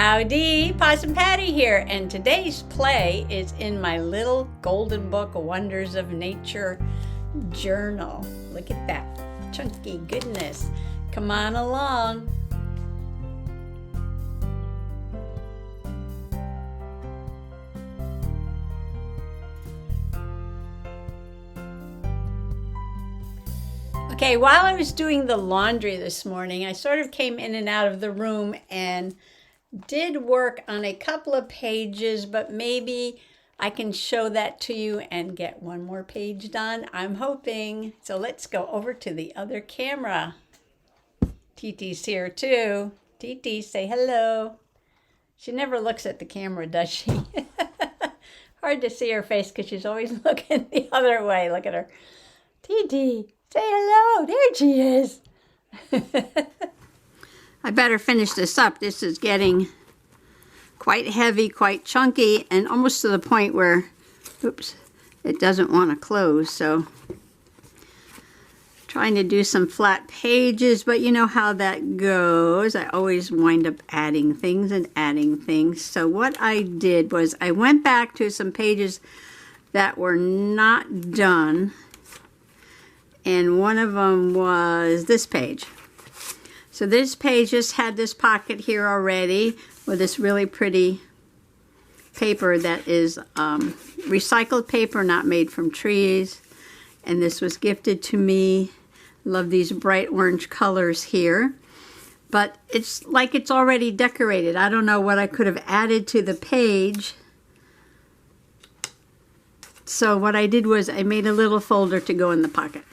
Howdy, Possum Patty here, and today's play is in my little Golden Book Wonders of Nature journal. Look at that chunky goodness. Come on along. Okay, while I was doing the laundry this morning, I sort of came in and out of the room and did work on a couple of pages, but maybe I can show that to you and get one more page done. I'm hoping. So let's go over to the other camera. TT's here too. TT, say hello. She never looks at the camera, does she? Hard to see her face because she's always looking the other way. Look at her. TT. Say hello. There she is. I better finish this up. This is getting quite heavy, quite chunky, and almost to the point where, oops, it doesn't want to close. So trying to do some flat pages, but you know how that goes. I always wind up adding things and adding things. So what I did was I went back to some pages that were not done. And one of them was this page. So this page just had this pocket here already with this really pretty paper that is recycled paper, not made from trees. And this was gifted to me. Love these bright orange colors here. But it's like it's already decorated. I don't know what I could have added to the page. So what I did was I made a little folder to go in the pocket.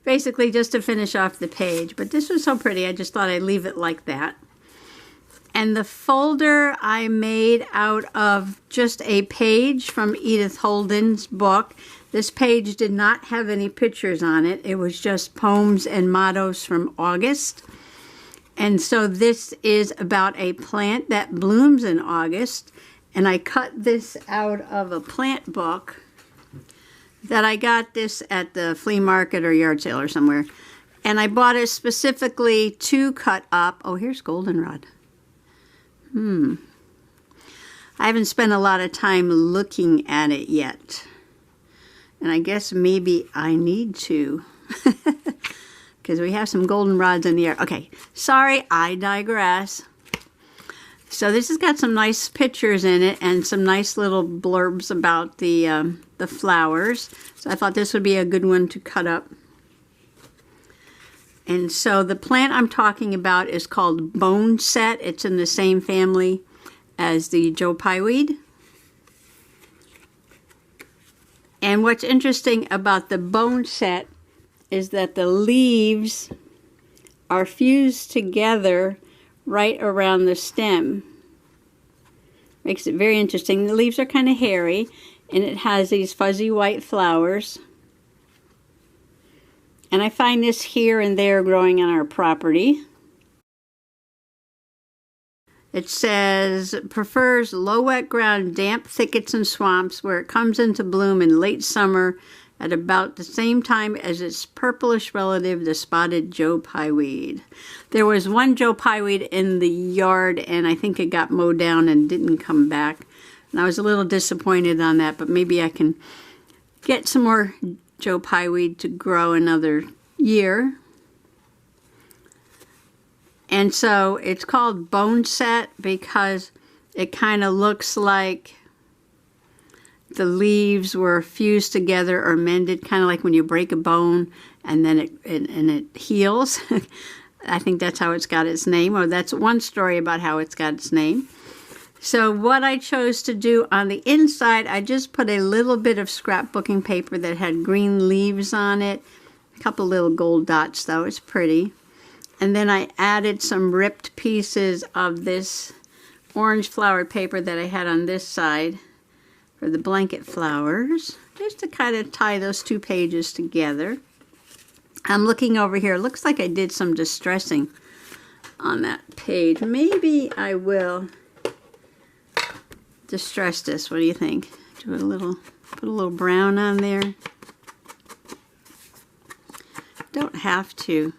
Basically just to finish off the page. But this was so pretty, I just thought I'd leave it like that. And the folder I made out of just a page from Edith Holden's book. This page did not have any pictures on it. It was just poems and mottos from August. And so this is about a plant that blooms in August. And I cut this out of a plant book that I got this at the flea market or yard sale or somewhere. And I bought it specifically to cut up. Oh, here's goldenrod. I haven't spent a lot of time looking at it yet. And I guess maybe I need to. Because we have some goldenrods in the air. Okay, sorry, I digress. So this has got some nice pictures in it and some nice little blurbs about the flowers. So I thought this would be a good one to cut up. And so the plant I'm talking about is called boneset. It's in the same family as the Joe Pye weed. And what's interesting about the boneset is that the leaves are fused together right around the stem. Makes it very interesting. The leaves are kind of hairy, and it has these fuzzy white flowers. And I find this here and there growing on our property. It says, prefers low wet ground, damp thickets and swamps where it comes into bloom in late summer at about the same time as its purplish relative, the spotted Joe Pye weed. There was one Joe Pye weed in the yard, and I think it got mowed down and didn't come back. And I was a little disappointed on that, but maybe I can get some more Joe Pye weed to grow another year. And so it's called boneset because it kind of looks like the leaves were fused together or mended, kind of like when you break a bone and then it heals. I think that's how it's got its name, or that's one story about how it's got its name. So what I chose to do on the inside, I just put a little bit of scrapbooking paper that had green leaves on it. A couple little gold dots though, it's pretty. And then I added some ripped pieces of this orange flowered paper that I had on this side for the blanket flowers, just to kind of tie those two pages together. I'm looking over here. It looks like I did some distressing on that page. Maybe I will distress this. What do you think? Do put a little brown on there. Don't have to.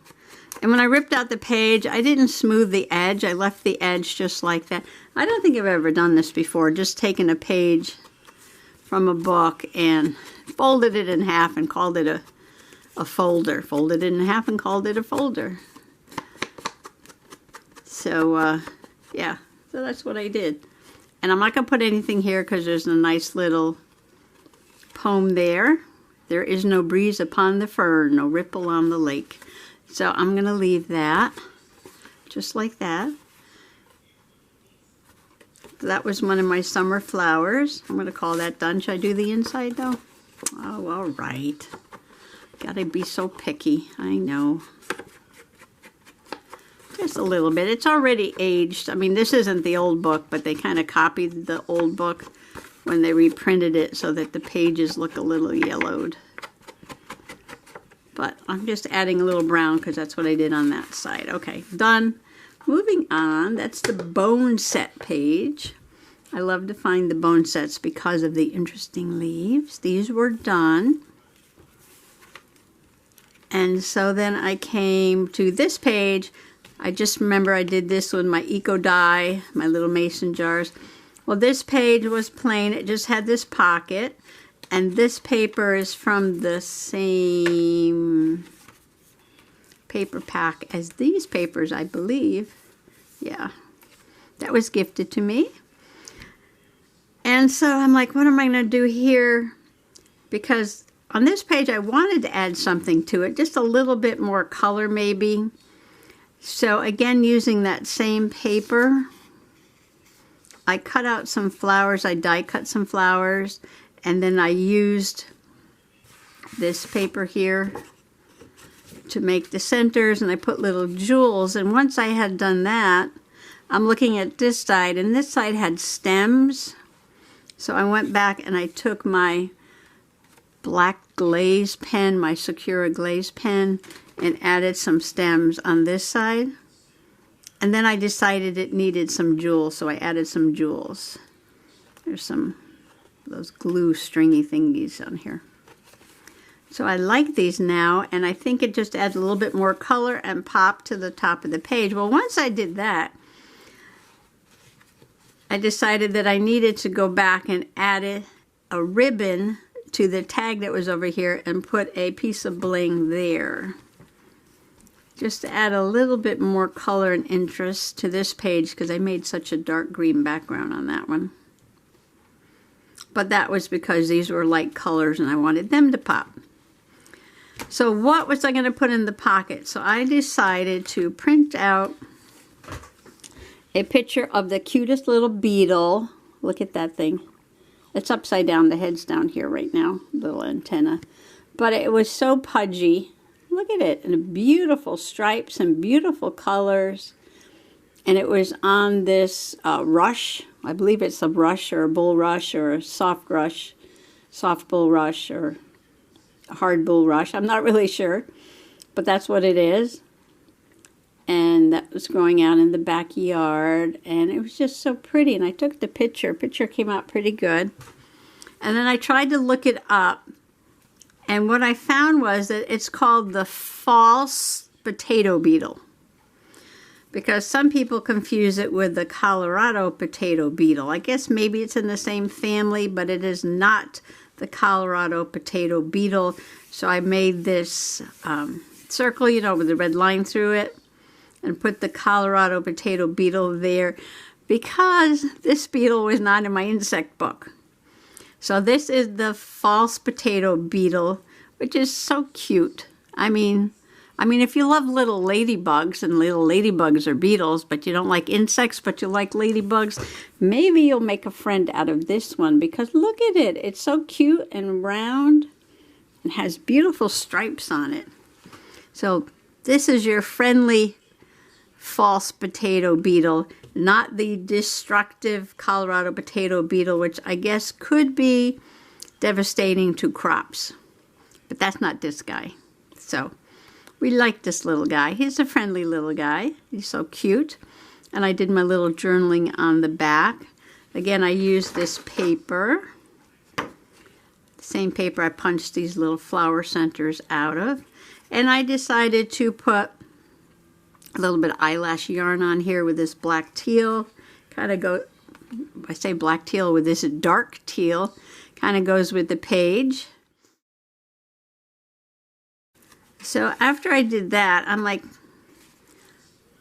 And when I ripped out the page, I didn't smooth the edge. I left the edge just like that. I don't think I've ever done this before, just taken a page from a book and folded it in half and called it a folder. Folded it in half and called it a folder. So, yeah, so that's what I did. And I'm not going to put anything here because there's a nice little poem there. There is no breeze upon the fern, no ripple on the lake. So I'm going to leave that just like that. So that was one of my summer flowers. I'm going to call that done. Should I do the inside though? Oh, all right. Gotta be so picky. I know. Just a little bit. It's already aged. I mean, this isn't the old book, but they kind of copied the old book when they reprinted it so that the pages look a little yellowed. But I'm just adding a little brown because that's what I did on that side. Okay, done. Moving on, that's the bone set page. I love to find the bone sets because of the interesting leaves. These were done. And so then I came to this page. I just remember I did this with my Eco Die, my little mason jars. Well, this page was plain. It just had this pocket. And this paper is from the same paper pack as these papers, I believe. Yeah, that was gifted to me. And so I'm like, what am I going to do here? Because on this page, I wanted to add something to it, just a little bit more color maybe. So again, using that same paper, I cut out some flowers. I die cut some flowers. And then I used this paper here to make the centers, and I put little jewels. And once I had done that, I'm looking at this side, and this side had stems. So I went back and I took my black glaze pen, my Sakura glaze pen, and added some stems on this side. And then I decided it needed some jewels, so I added some jewels. There's some those glue stringy thingies on here. So I like these now, and I think it just adds a little bit more color and pop to the top of the page. Well, once I did that, I decided that I needed to go back and add a ribbon to the tag that was over here and put a piece of bling there. Just to add a little bit more color and interest to this page because I made such a dark green background on that one. But that was because these were light colors and I wanted them to pop. So what was I going to put in the pocket? So I decided to print out a picture of the cutest little beetle. Look at that thing. It's upside down. The head's down here right now. Little antenna. But it was so pudgy. Look at it. And beautiful stripes and beautiful colors. And it was on this rush. I believe it's a rush or a bulrush or a soft bulrush or a hard bulrush. I'm not really sure, but that's what it is. And that was growing out in the backyard, and it was just so pretty. And I took the picture. Picture came out pretty good. And then I tried to look it up, and what I found was that it's called the false potato beetle. Because some people confuse it with the Colorado potato beetle. I guess maybe it's in the same family, but it is not the Colorado potato beetle. So I made this circle, you know, with the red line through it, and put the Colorado potato beetle there because this beetle was not in my insect book. So this is the false potato beetle, which is so cute. I mean, if you love little ladybugs, and little ladybugs are beetles, but you don't like insects, but you like ladybugs, maybe you'll make a friend out of this one, because look at it. It's so cute and round and has beautiful stripes on it. So this is your friendly false potato beetle, not the destructive Colorado potato beetle, which I guess could be devastating to crops. But that's not this guy. So we like this little guy. He's a friendly little guy. He's so cute. And I did my little journaling on the back. Again, I used this paper. The same paper I punched these little flower centers out of. And I decided to put a little bit of eyelash yarn on here with this black teal. Kind of go, I say black teal with this dark teal. Kind of goes with the page. So after I did that, I'm like,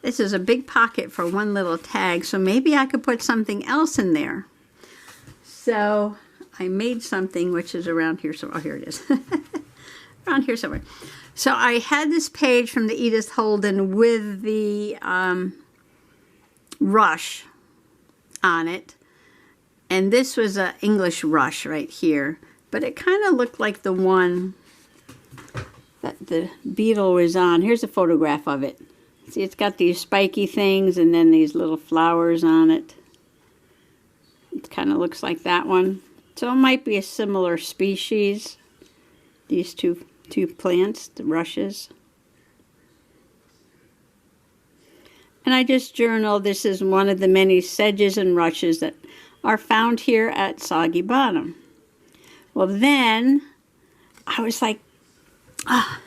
this is a big pocket for one little tag, so maybe I could put something else in there. So I made something which is around here. So, oh, here it is. Around here somewhere. So I had this page from the Edith Holden with the rush on it. And this was an English rush right here. But it kind of looked like the one that the beetle was on. Here's a photograph of it. See, it's got these spiky things and then these little flowers on it. It kind of looks like that one. So it might be a similar species. These two plants, the rushes. And I just journaled, this is one of the many sedges and rushes that are found here at Soggy Bottom. Well, then I was like, that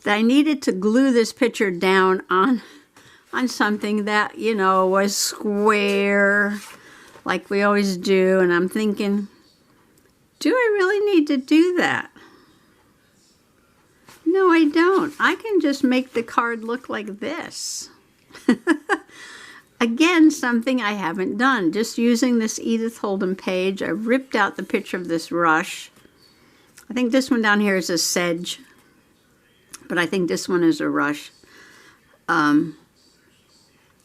I needed to glue this picture down on something that, you know, was square, like we always do. And I'm thinking, do I really need to do that? No, I don't. I can just make the card look like this. Again, something I haven't done. Just using this Edith Holden page, I ripped out the picture of this rush. I think this one down here is a sedge, but I think this one is a rush. And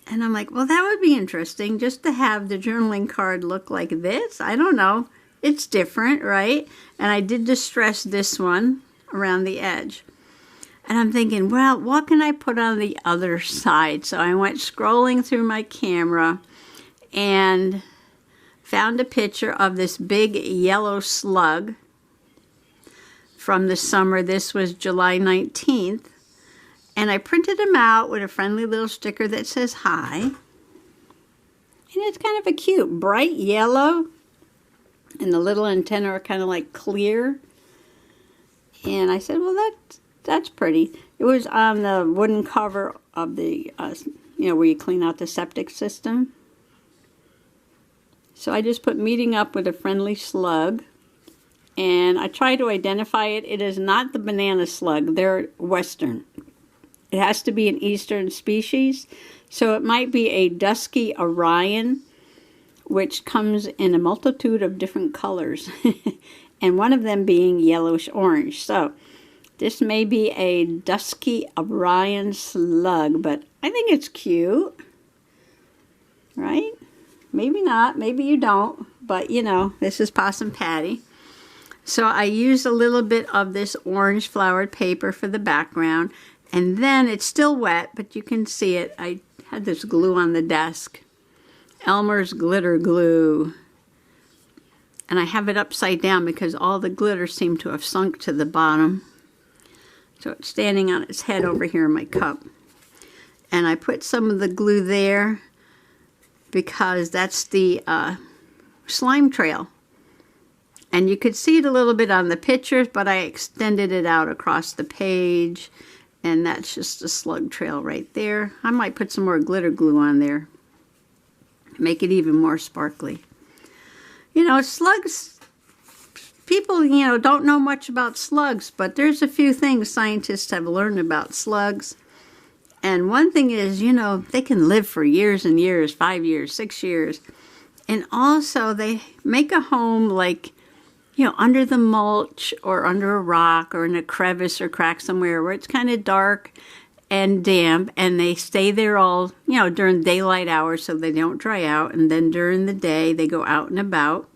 I'm like, well, that would be interesting just to have the journaling card look like this. I don't know. It's different, right? And I did distress this one around the edge. And I'm thinking, well, what can I put on the other side? So I went scrolling through my camera and found a picture of this big yellow slug from the summer. This was July 19th. And I printed them out with a friendly little sticker that says hi. And it's kind of a cute, bright yellow. And the little antennae are kind of like clear. And I said, well, that's pretty. It was on the wooden cover of the, you know, where you clean out the septic system. So I just put meeting up with a friendly slug. And I try to identify it. It is not the banana slug. They're Western. It has to be an Eastern species. So it might be a dusky Orion, which comes in a multitude of different colors. And one of them being yellowish orange. So this may be a dusky Orion slug, but I think it's cute. Right? Maybe not. Maybe you don't. But, you know, this is Possum Patty. So I used a little bit of this orange flowered paper for the background. And then it's still wet, but you can see it. I had this glue on the desk. Elmer's glitter glue. And I have it upside down because all the glitter seemed to have sunk to the bottom. So it's standing on its head over here in my cup. And I put some of the glue there because that's the slime trail. And you could see it a little bit on the pictures, but I extended it out across the page. And that's just a slug trail right there. I might put some more glitter glue on there. Make it even more sparkly. You know, slugs, people, you know, don't know much about slugs, but there's a few things scientists have learned about slugs. And one thing is, you know, they can live for years and years, 5 years, 6 years. And also they make a home like, you know, under the mulch or under a rock or in a crevice or crack somewhere where it's kind of dark and damp, and they stay there all, you know, during daylight hours so they don't dry out. And then during the day they go out and about.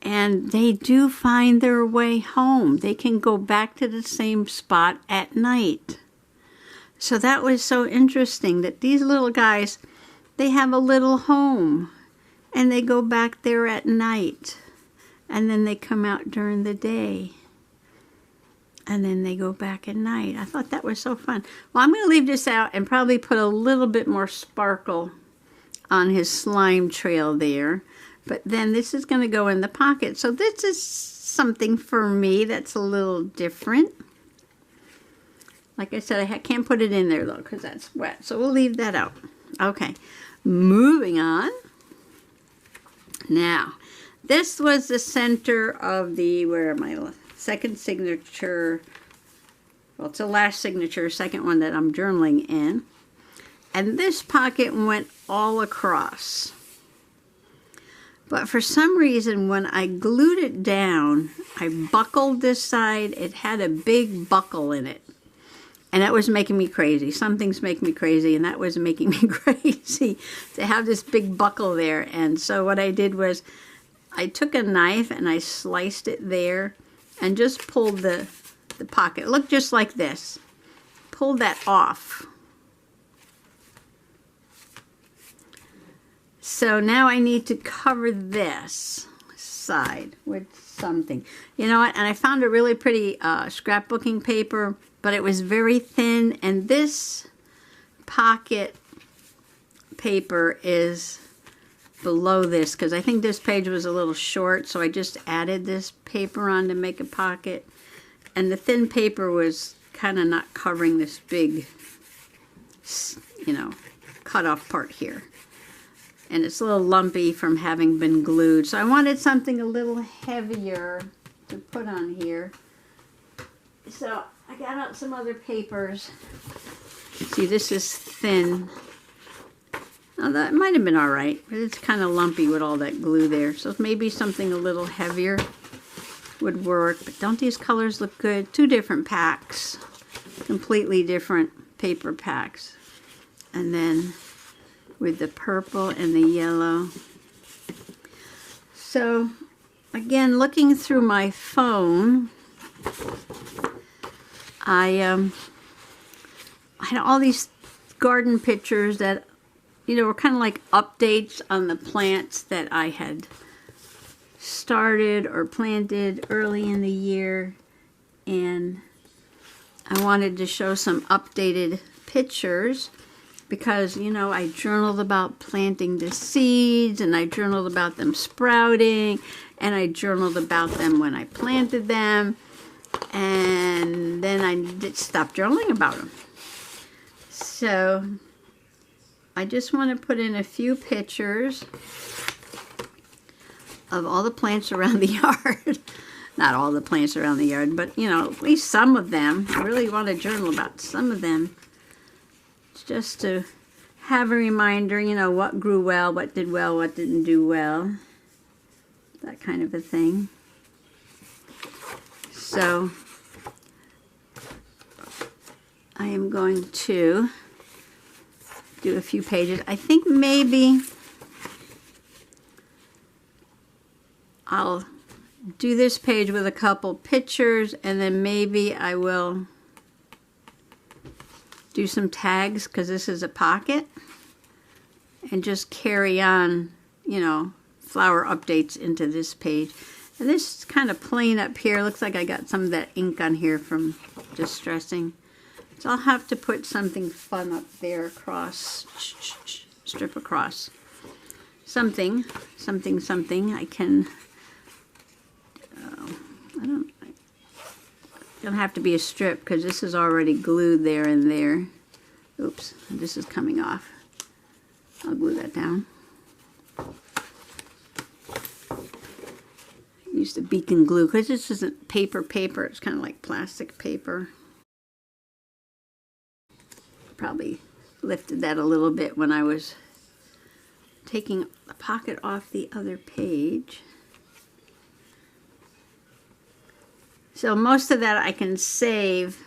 And they do find their way home. They can go back to the same spot at night. So that was so interesting that these little guys, they have a little home. And they go back there at night. And then they come out during the day. And then they go back at night. I thought that was so fun. Well, I'm going to leave this out and probably put a little bit more sparkle on his slime trail there. But then this is going to go in the pocket. So this is something for me that's a little different. Like I said, I can't put it in there though because that's wet. So we'll leave that out. Okay, moving on. Now, this was the center of the, where am I? Second signature. Well, it's the last signature, second one that I'm journaling in. And this pocket went all across. But for some reason, when I glued it down, I buckled this side. It had a big buckle in it. And that was making me crazy. Some things make me crazy, and that was making me crazy to have this big buckle there. And so what I did was I took a knife and I sliced it there and just pulled the pocket. It looked just like this. Pulled that off. So now I need to cover this side with something. You know what? And I found a really pretty scrapbooking paper, but it was very thin. And this pocket paper is below this because I think this page was a little short. So I just added this paper on to make a pocket. And the thin paper was kind of not covering this big, you know, cut off part here. And it's a little lumpy from having been glued. So I wanted something a little heavier to put on here. So I got out some other papers. See, this is thin. Now that might have been all right, but it's kind of lumpy with all that glue there. So maybe something a little heavier would work. But don't these colors look good? Two different packs. Completely different paper packs. And then with the purple and the yellow. So again, looking through my phone, I had all these garden pictures that, you know, were kind of like updates on the plants that I had started or planted early in the year. And I wanted to show some updated pictures because, you know, I journaled about planting the seeds, and I journaled about them sprouting, and I journaled about them when I planted them, and then I stopped journaling about them. So I just want to put in a few pictures of all the plants around the yard. Not all the plants around the yard, but, you know, at least some of them. I really want to journal about some of them. It's just to have a reminder, you know, what grew well, what didn't do well. That kind of a thing. So I am going to do a few pages. I think maybe I'll do this page with a couple pictures, and then maybe I will do some tags because this is a pocket, and just carry on, you know, flower updates into this page. And this is kind of plain up here. Looks like I got some of that ink on here from distressing. So I'll have to put something fun up there across, strip across. Something I can, it's gonna have to be a strip because this is already glued there and there. Oops, this is coming off. I'll glue that down. Use the beacon glue because this isn't paper, it's kind of like plastic paper. Probably lifted that a little bit when I was taking the pocket off the other page. So most of that I can save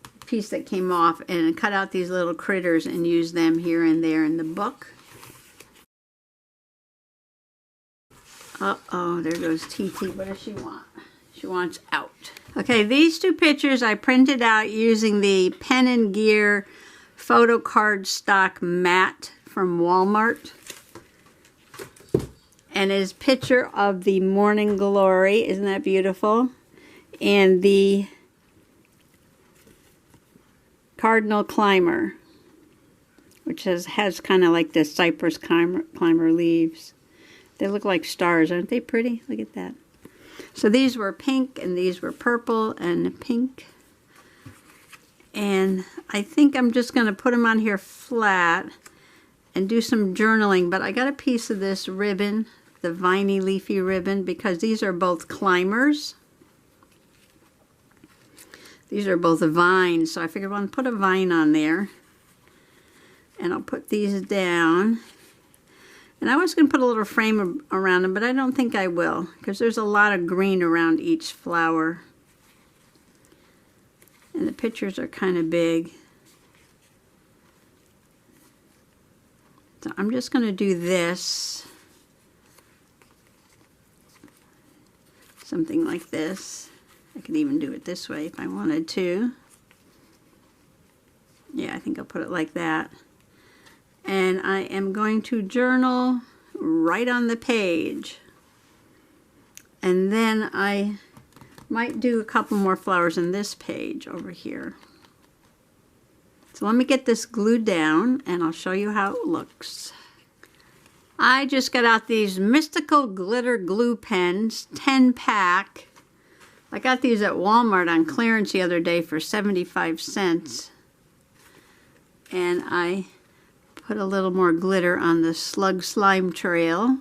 the piece that came off and cut out these little critters and use them here and there in the book. Uh-oh, there goes TT. What does she want? She wants out. Okay, these two pictures I printed out using the Pen & Gear photo card stock mat from Walmart. And his picture of the Morning Glory, isn't that beautiful? And the Cardinal Climber, which has kind of like the cypress climber leaves. They look like stars, aren't they pretty? Look at that. So these were pink, and these were purple and pink. And I think I'm just going to put them on here flat and do some journaling. But I got a piece of this ribbon, the viney leafy ribbon, because these are both climbers. These are both vines, so I figured I want to put a vine on there. And I'll put these down. And I was going to put a little frame around them, but I don't think I will, because there's a lot of green around each flower. And the pictures are kind of big. So I'm just going to do this. Something like this. I could even do it this way if I wanted to. Yeah, I think I'll put it like that. And I am going to journal right on the page. And then I might do a couple more flowers in this page over here. So let me get this glued down and I'll show you how it looks. I just got out these Mystical Glitter Glue Pens, 10-pack. I got these at Walmart on clearance the other day for 75 cents. And I put a little more glitter on the Slug Slime Trail.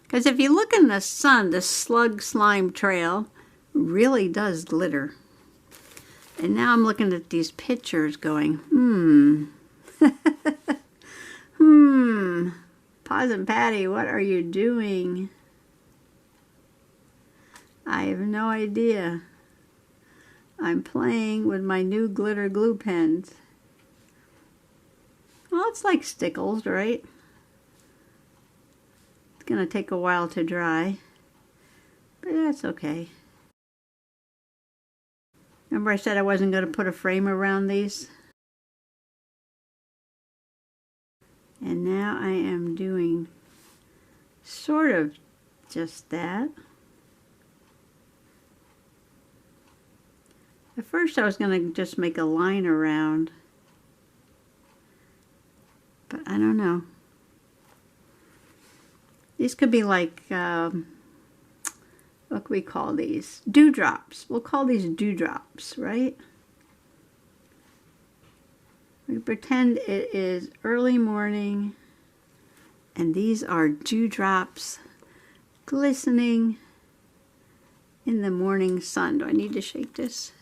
Because if you look in the sun, the Slug Slime Trail really does glitter. And now I'm looking at these pictures going, Paws and Patty, what are you doing? I have no idea. I'm playing with my new glitter glue pens. Well, it's like stickles, right? It's going to take a while to dry, but that's okay. Remember I said I wasn't going to put a frame around these? And now I am doing sort of just that. At first I was going to just make a line around, but I don't know. These could be like, what can we call these? Dewdrops. We'll call these dewdrops, right? We pretend it is early morning, and these are dewdrops glistening in the morning sun. Do I need to shake this?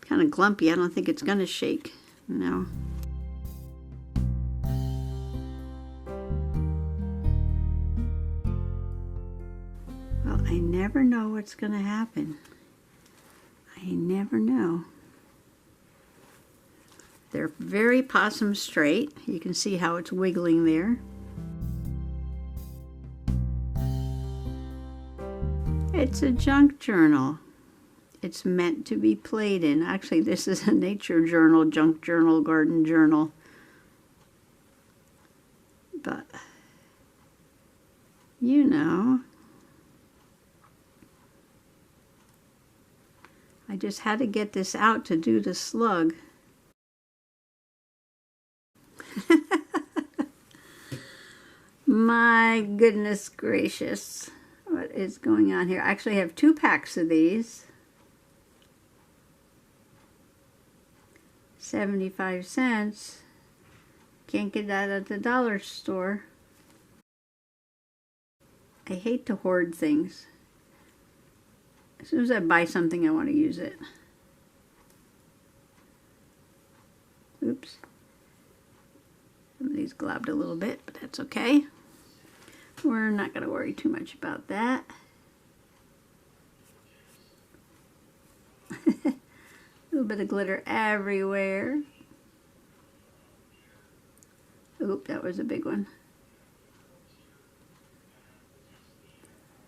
Kind of glumpy. I don't think it's going to shake. No. Well, I never know what's going to happen. I never know. They're very possum straight. You can see how it's wiggling there. It's a junk journal. It's meant to be played in. Actually, this is a nature journal, junk journal, garden journal. But, you know, I just had to get this out to do the slug. My goodness gracious. What is going on here? I actually have 2 packs of these. 75 cents. Can't get that at the dollar store. I hate to hoard things. As soon as I buy something, I want to use it. Oops. Some of these globbed a little bit, but that's okay. We're not going to worry too much about that. A little bit of glitter everywhere. Oop, that was a big one.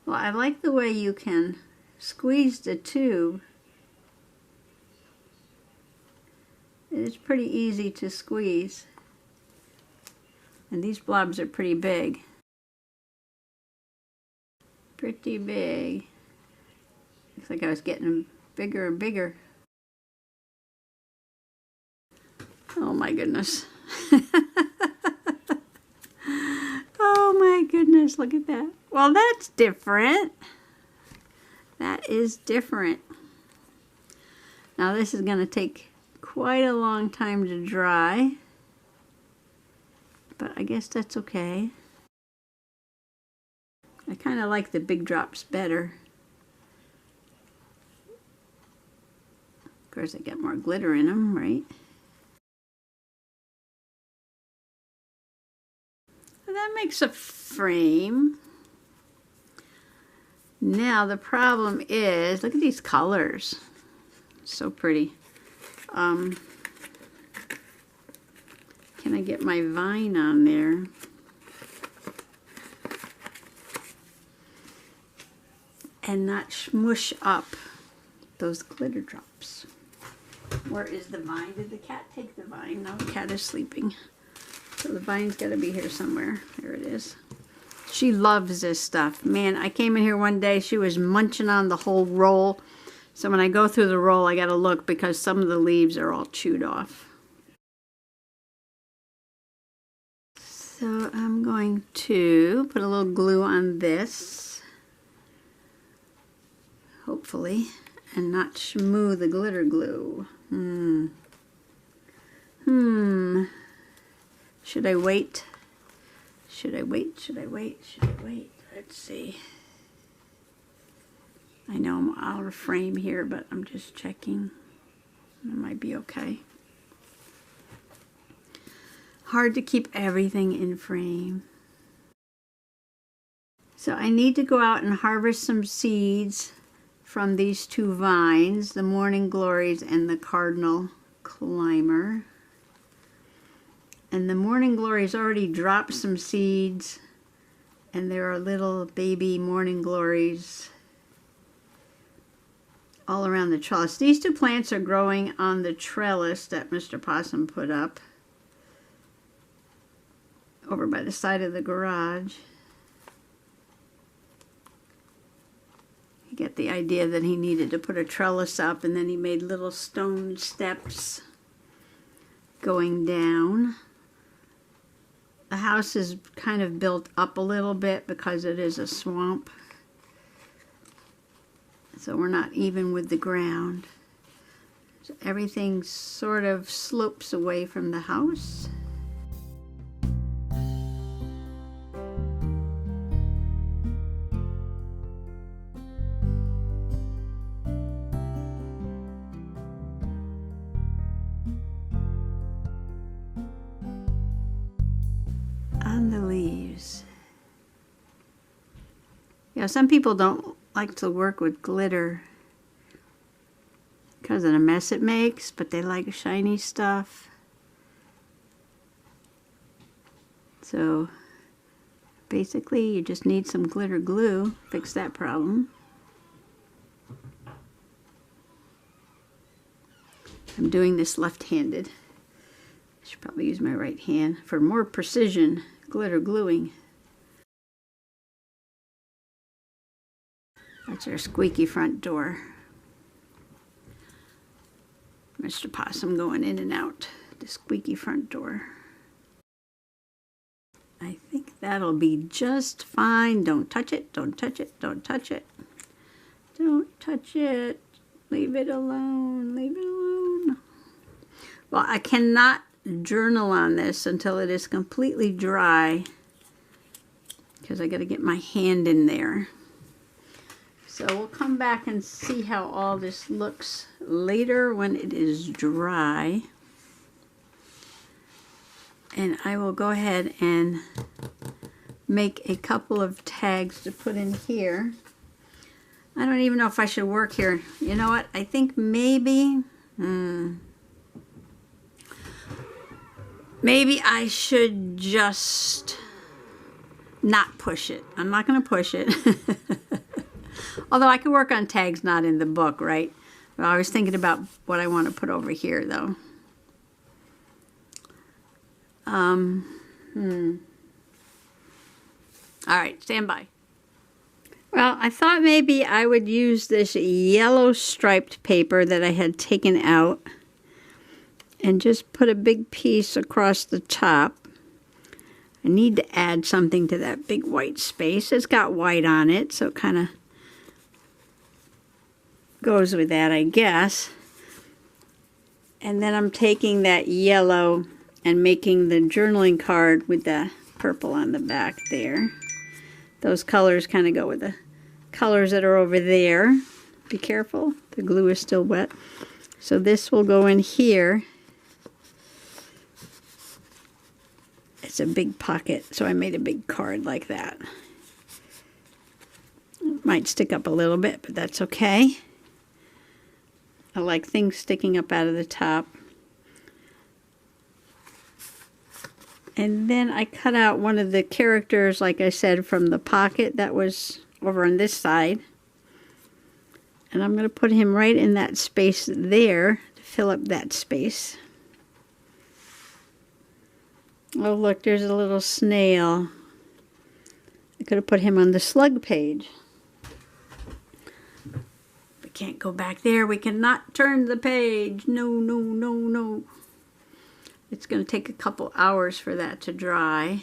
Well, I like the way you can squeeze the tube. It's pretty easy to squeeze. And these blobs are pretty big. Pretty big. Looks like I was getting them bigger and bigger. Oh my goodness. Oh my goodness, look at that. Well, that's different. That is different. Now this is going to take quite a long time to dry, but I guess that's okay. I kind of like the big drops better. Of course, they get more glitter in them, right? And that makes a frame. Now the problem is, look at these colors. So pretty. Can I get my vine on there? And not smush up those glitter drops. Where is the vine? Did the cat take the vine? No, the cat is sleeping. So the vine's got to be here somewhere. There it is. She loves this stuff. Man, I came in here one day, she was munching on the whole roll. So when I go through the roll, I got to look because some of the leaves are all chewed off. So I'm going to put a little glue on this, hopefully, and not schmoo the glitter glue. Should I wait? Should I wait? Should I wait? Should I wait? Let's see. I know I'm out of frame here, but I'm just checking. It might be okay. Hard to keep everything in frame. So I need to go out and harvest some seeds from these two vines, the Morning Glories and the Cardinal Climber. And the Morning Glories already dropped some seeds, and there are little baby Morning Glories all around the trellis. These two plants are growing on the trellis that Mr. Possum put up over by the side of the garage. He got the idea that he needed to put a trellis up, and then he made little stone steps going down. The house is kind of built up a little bit because it is a swamp. So we're not even with the ground. So everything sort of slopes away from the house. On the leaves. Yeah, some people don't like to work with glitter because of the mess it makes, but they like shiny stuff. So basically you just need some glitter glue, fix that problem. I'm doing this left-handed. I should probably use my right hand for more precision glitter gluing. That's our squeaky front door. Mr. Possum going in and out the squeaky front door. I think that'll be just fine. Don't touch it, don't touch it, don't touch it. Don't touch it. Leave it alone, leave it alone. Well, I cannot journal on this until it is completely dry because I got to get my hand in there. So we'll come back and see how all this looks later when it is dry. And I will go ahead and make a couple of tags to put in here. I don't even know if I should work here. You know what? I think maybe maybe I should just not push it. I'm not going to push it. Although I could work on tags not in the book, right? But I was thinking about what I want to put over here, though. All right, stand by. Well, I thought maybe I would use this yellow striped paper that I had taken out and just put a big piece across the top. I need to add something to that big white space. It's got white on it, so it kind of goes with that, I guess. And then I'm taking that yellow and making the journaling card with the purple on the back there. Those colors kind of go with the colors that are over there. Be careful, the glue is still wet. So this will go in here. It's a big pocket, so I made a big card like that. It might stick up a little bit, but that's okay. I like things sticking up out of the top. And then I cut out one of the characters, like I said, from the pocket that was over on this side. And I'm going to put him right in that space there to fill up that space. Oh, look, there's a little snail. I could have put him on the slug page. We can't go back there. We cannot turn the page. No, no, no, no. It's going to take a couple hours for that to dry.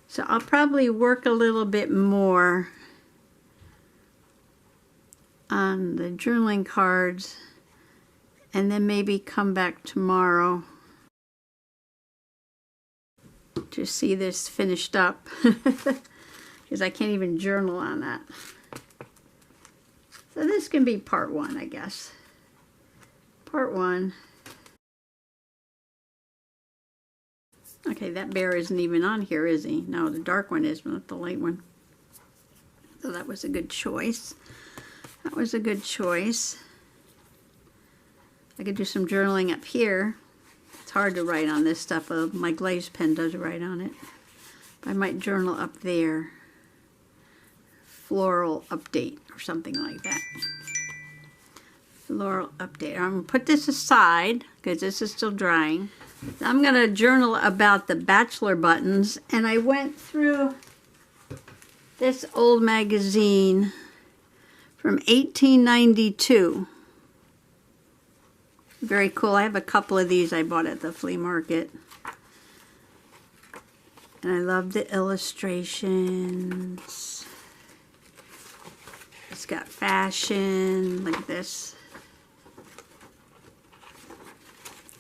So I'll probably work a little bit more on the journaling cards and then maybe come back tomorrow to see this finished up because I can't even journal on that. So this can be part one, I guess. Part one. Okay, that bear isn't even on here, is he? No, the dark one is, but not the light one. So that was a good choice. That was a good choice. I could do some journaling up here. It's hard to write on this stuff. My glaze pen does write on it. But I might journal up there. Floral update or something like that. Floral update. I'm going to put this aside because this is still drying. I'm going to journal about the Bachelor buttons. And I went through this old magazine from 1892. Very cool. I have a couple of these I bought at the flea market. And I love the illustrations. It's got fashion, like this.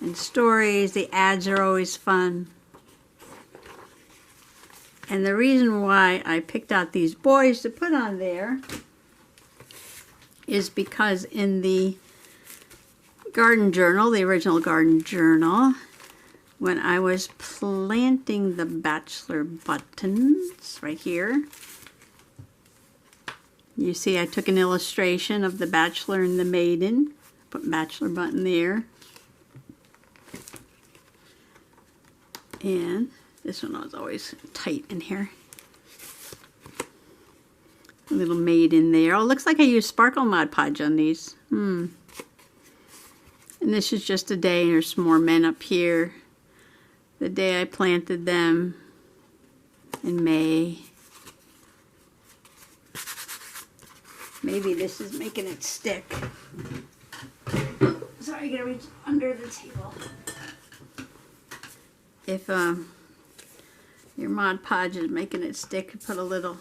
And stories. The ads are always fun. And the reason why I picked out these boys to put on there is because in the garden journal, the original garden journal, when I was planting the Bachelor buttons right here, you see I took an illustration of the Bachelor and the Maiden, put Bachelor button there, and this one was always tight in here. A little maiden there. Oh, looks like I used Sparkle Mod Podge on these. And this is just a day. There's some more men up here. The day I planted them in May. Maybe this is making it stick. Sorry, I gotta reach under the table. If your Mod Podge is making it stick, put a little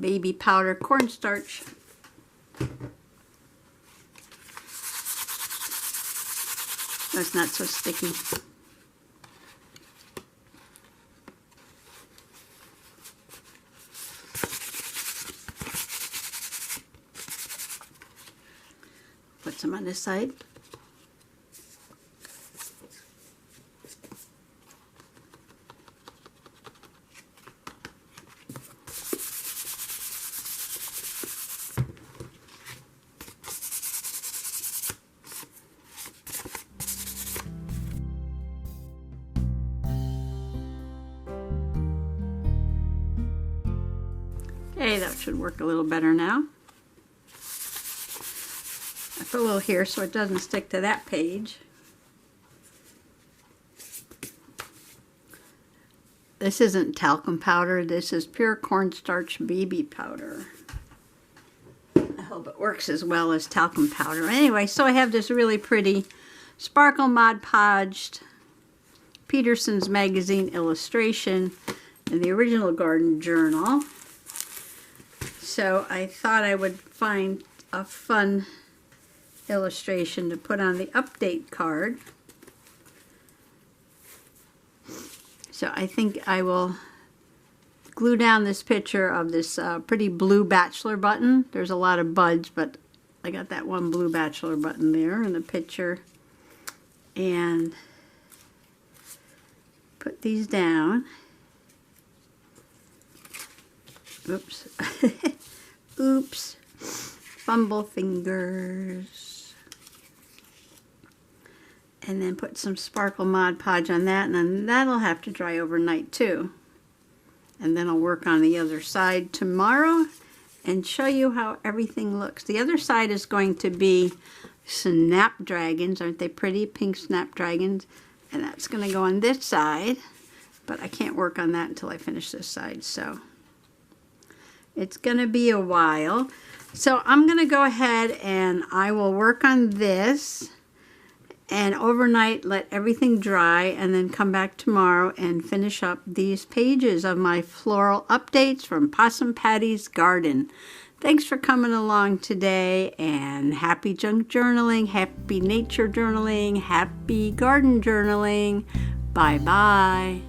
baby powder cornstarch. That's not so sticky. Put some on this side. Okay, that should work a little better now. I put a little here so it doesn't stick to that page. This isn't talcum powder, this is pure cornstarch baby powder. I hope it works as well as talcum powder. Anyway, so I have this really pretty Sparkle Mod Podged Peterson's Magazine illustration in the original garden journal. So I thought I would find a fun illustration to put on the update card. So I think I will glue down this picture of this pretty blue bachelor button. There's a lot of buds, but I got that one blue bachelor button there in the picture. And put these down. Oops. Oops. Fumble fingers. And then put some sparkle Mod Podge on that, and then that'll have to dry overnight too. And then I'll work on the other side tomorrow and show you how everything looks. The other side is going to be snapdragons. Aren't they pretty? Pink snapdragons. And that's going to go on this side, but I can't work on that until I finish this side, so it's going to be a while. So I'm going to go ahead and I will work on this and overnight let everything dry, and then come back tomorrow and finish up these pages of my floral updates from Possum Patty's Garden. Thanks for coming along today, and happy junk journaling, happy nature journaling, happy garden journaling. Bye-bye.